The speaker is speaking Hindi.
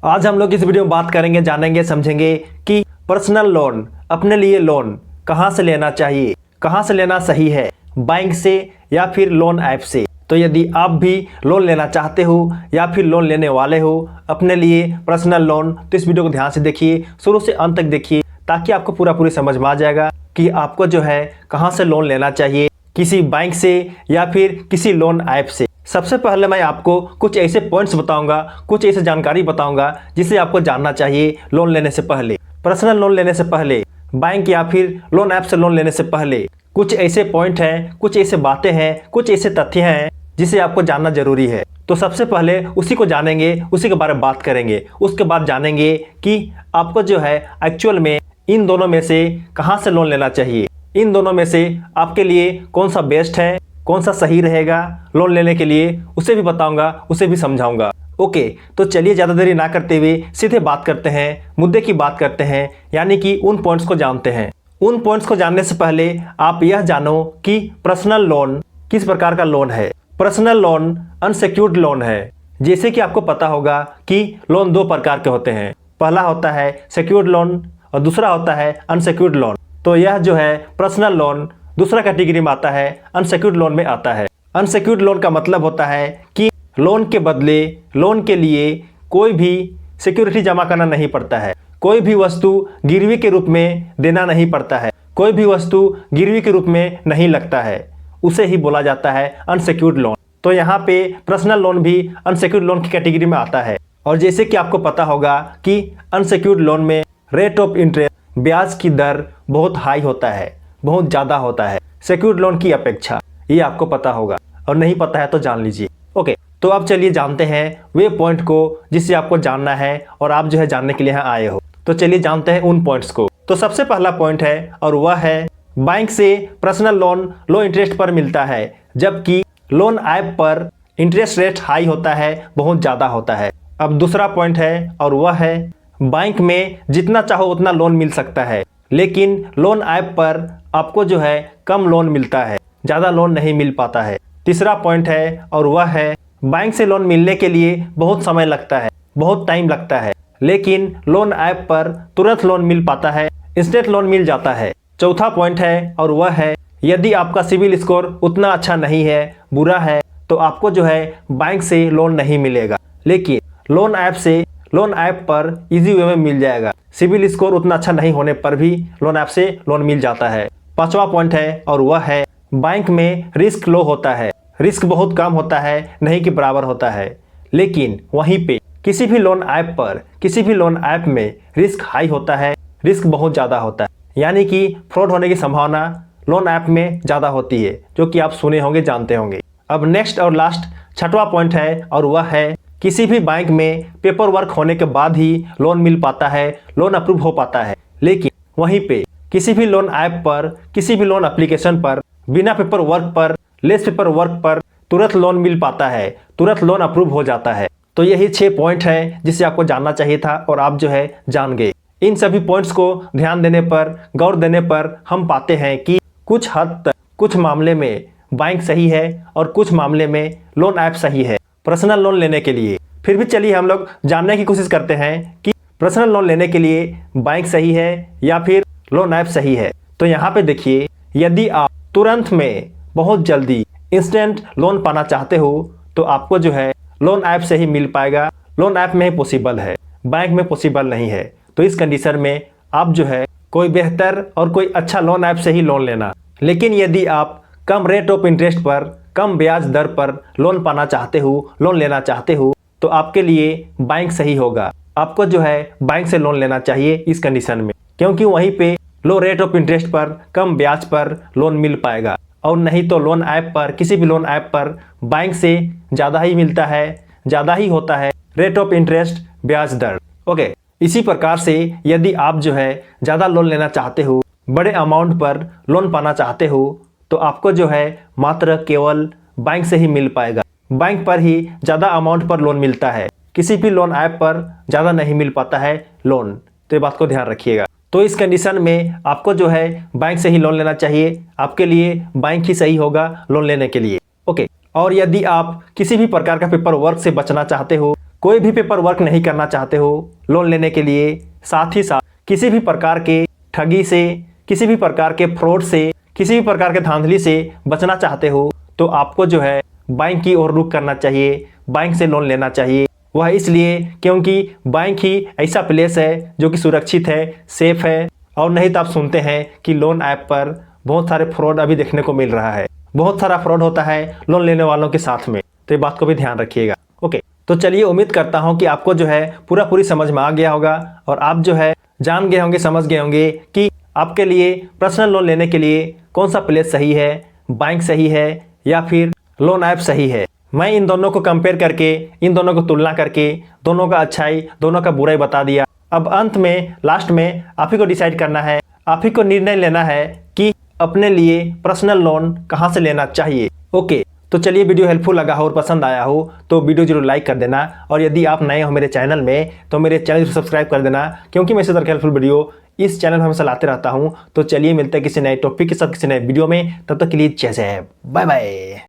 आज हम लोग इस वीडियो में बात करेंगे, जानेंगे, समझेंगे कि पर्सनल लोन, अपने लिए लोन कहाँ से लेना चाहिए, कहाँ से लेना सही है, बैंक से या फिर लोन ऐप से। तो यदि आप भी लोन लेना चाहते हो या फिर लोन लेने वाले हो अपने लिए पर्सनल लोन, तो इस वीडियो को ध्यान से देखिए, शुरू से अंत तक देखिए, ताकि आपको पूरी समझ में आ जाएगा कि आपको जो है कहाँ से लोन लेना चाहिए, किसी बैंक से या फिर किसी लोन ऐप से। सबसे पहले मैं आपको कुछ ऐसे पॉइंट्स बताऊंगा, कुछ ऐसे जानकारी बताऊंगा जिसे आपको जानना चाहिए लोन लेने से पहले, पर्सनल लोन लेने से पहले, बैंक या फिर लोन ऐप से लोन लेने से पहले। कुछ ऐसे पॉइंट हैं, कुछ ऐसे बातें हैं, कुछ ऐसे तथ्य हैं जिसे आपको जानना जरूरी है। तो सबसे पहले उसी को जानेंगे, उसी के बारे में बात करेंगे। उसके बाद जानेंगे कि आपको जो है एक्चुअल में इन दोनों में से कहाँ से लोन लेना चाहिए, इन दोनों में से आपके लिए कौन सा बेस्ट है, कौन सा सही रहेगा लोन लेने के लिए, उसे भी बताऊंगा, उसे भी समझाऊंगा। ओके, तो चलिए ज़्यादा देरी ना करते हुए सीधे बात करते हैं, मुद्दे की बात करते हैं, यानी कि उन पॉइंट्स को जानते हैं। उन पॉइंट्स को जानने से पहले आप यह जानो कि पर्सनल लोन किस प्रकार का लोन है। पर्सनल लोन अनसिक्योर्ड लोन है। जैसे कि आपको पता होगा कि लोन दो प्रकार के होते हैं, पहला होता है सिक्योर्ड लोन और दूसरा होता है अनसिक्योर्ड लोन। तो यह जो है पर्सनल लोन दूसरा कैटेगरी में आता है, अनसिक्योर्ड लोन में आता है। अनसिक्योर्ड लोन का मतलब होता है कि लोन के बदले, लोन के लिए कोई भी सिक्योरिटी जमा करना नहीं पड़ता है, कोई भी वस्तु गिरवी के रूप में देना नहीं पड़ता है, कोई भी वस्तु गिरवी के रूप में नहीं लगता है, उसे ही बोला जाता है अनसिक्योर्ड लोन। तो यहाँ पे पर्सनल लोन भी अनसिक्योर्ड लोन की कैटेगरी में आता है। और जैसे कि आपको पता होगा कि अनसिक्योर्ड लोन में रेट ऑफ इंटरेस्ट, ब्याज की दर बहुत हाई होता है, बहुत ज़्यादा होता है सिक्योर्ड लोन की अपेक्षा। ये आपको पता होगा, और नहीं पता है तो जान लीजिए। ओके, तो अब चलिए जानते हैं वे पॉइंट को जिसे आपको जानना है और आप जो है जानने के लिए यहाँ आए हो। तो चलिए जानते हैं उन पॉइंट्स को। तो सबसे पहला पॉइंट है और वह है बैंक से पर्सनल लोन लो इंटरेस्ट पर मिलता है, जबकि लोन ऐप पर इंटरेस्ट रेट हाई होता है, बहुत ज़्यादा होता है। अब दूसरा पॉइंट है और वह है बैंक में जितना चाहो उतना लोन मिल सकता है, लेकिन लोन ऐप पर आपको जो है कम लोन मिलता है, ज़्यादा लोन नहीं मिल पाता है। तीसरा पॉइंट है और वह है बैंक से लोन मिलने के लिए बहुत समय लगता है, बहुत टाइम लगता है, लेकिन लोन ऐप पर तुरंत लोन मिल पाता है, इंस्टेंट लोन मिल जाता है। चौथा पॉइंट है और वह है यदि आपका सिविल स्कोर उतना अच्छा नहीं है, बुरा है, तो आपको जो है बैंक से लोन नहीं मिलेगा, लेकिन लोन ऐप से, लोन ऐप पर इजी वे में मिल जाएगा। सिविल स्कोर उतना अच्छा नहीं होने पर भी लोन ऐप से लोन मिल जाता है। पांचवा पॉइंट है और वह है बैंक में रिस्क लो होता है, रिस्क बहुत कम होता है, नहीं के बराबर होता है, लेकिन वहीं पे किसी भी लोन ऐप पर, किसी भी लोन ऐप में रिस्क हाई होता है, रिस्क बहुत ज़्यादा होता है, यानी कि फ्रॉड होने की संभावना लोन ऐप में ज़्यादा होती है, जो कि आप सुने होंगे, जानते होंगे। अब नेक्स्ट और लास्ट छठवां पॉइंट है और वह है किसी भी बैंक में पेपर वर्क होने के बाद ही लोन मिल पाता है, लोन अप्रूव हो पाता है, लेकिन वहीं पे किसी भी लोन ऐप पर, किसी भी लोन एप्लीकेशन पर बिना पेपर वर्क पर, लेस पेपर वर्क पर तुरंत लोन मिल पाता है, तुरंत लोन अप्रूव हो जाता है। तो यही 6 पॉइंट है जिसे आपको जानना चाहिए था और आप जो है जान गए। इन सभी पॉइंट्स को ध्यान देने पर, गौर देने पर हम पाते हैं कि कुछ हद तक, कुछ मामले में बैंक सही है और कुछ मामले में लोन ऐप सही है पर्सनल लोन लेने के लिए। फिर भी चलिए हम लोग जानने की कोशिश करते हैं कि पर्सनल लोन लेने के लिए बैंक सही है या फिर लोन ऐप सही है। तो यहाँ पे देखिए, यदि आप तुरंत में बहुत जल्दी इंस्टेंट लोन पाना चाहते हो तो आपको जो है लोन ऐप से ही मिल पाएगा, लोन ऐप में ही पॉसिबल है, बैंक में पॉसिबल नहीं है। तो इस कंडीशन में आप जो है कोई बेहतर और कोई अच्छा लोन ऐप से ही लोन लेना। लेकिन यदि आप कम रेट ऑफ इंटरेस्ट पर, कम ब्याज दर पर लोन पाना चाहते हो, लोन लेना चाहते हो, तो आपके लिए बैंक सही होगा। आपको जो है बैंक से लोन लेना चाहिए इस कंडीशन में, क्योंकि वहीं पे लो रेट ऑफ इंटरेस्ट पर, कम ब्याज पर लोन मिल पाएगा। और नहीं तो लोन ऐप पर, किसी भी लोन ऐप पर बैंक से ज़्यादा ही मिलता है, ज़्यादा ही होता है रेट ऑफ इंटरेस्ट, ब्याज दर। ओके, इसी प्रकार से यदि आप जो है ज़्यादा लोन लेना चाहते हो, बड़े अमाउंट पर लोन पाना चाहते हो, तो आपको जो है मात्र केवल बैंक से ही मिल पाएगा। बैंक पर ही ज़्यादा अमाउंट पर लोन मिलता है, किसी भी लोन ऐप पर ज़्यादा नहीं मिल पाता है लोन। तो ये बात को ध्यान रखिएगा। तो इस कंडीशन में आपको जो है बैंक से ही लोन लेना चाहिए, आपके लिए बैंक ही सही होगा लोन लेने के लिए। ओके, और यदि आप किसी भी प्रकार का पेपर वर्क से बचना चाहते हो, कोई भी पेपर वर्क नहीं करना चाहते हो लोन लेने के लिए, साथ ही साथ किसी भी प्रकार के ठगी से, किसी भी प्रकार के फ्रॉड से, किसी भी प्रकार के धांधली से बचना चाहते हो, तो आपको जो है बैंक की ओर रुख करना चाहिए, बैंक से लोन लेना चाहिए। वह इसलिए क्योंकि बैंक ही ऐसा प्लेस है जो कि सुरक्षित है, सेफ है। और नहीं तो आप सुनते हैं कि लोन ऐप पर बहुत सारे फ्रॉड अभी देखने को मिल रहा है, बहुत सारा फ्रॉड होता है लोन लेने वालों के साथ में, तो ये बात को भी ध्यान रखिएगा। ओके, तो चलिए, उम्मीद करता हूँ कि आपको जो है पूरी समझ में आ गया होगा और आप जो है जान गए होंगे, समझ गए होंगे कि आपके लिए पर्सनल लोन लेने के लिए कौन सा प्लेस सही है, बैंक सही है या फिर लोन ऐप सही है। मैं इन दोनों को कंपेयर करके, इन दोनों को तुलना करके, दोनों का अच्छाई, दोनों का बुराई बता दिया। अब अंत में, लास्ट में आप ही को डिसाइड करना है, आप ही को निर्णय लेना है कि अपने लिए पर्सनल लोन कहाँ से लेना चाहिए। ओके, तो चलिए, वीडियो हेल्पफुल लगा हो और पसंद आया हो तो वीडियो जरूर लाइक कर देना, और यदि आप नए हो मेरे चैनल में तो मेरे चैनल को सब्सक्राइब कर देना, क्योंकि मैं इसी तरह के हेल्पफुल वीडियो इस चैनल में हमेशा लाते रहता हूँ। तो चलिए, मिलते हैं किसी नए टॉपिक के साथ किसी नए वीडियो में, तब तक के लिए जय जय, बाय बाय।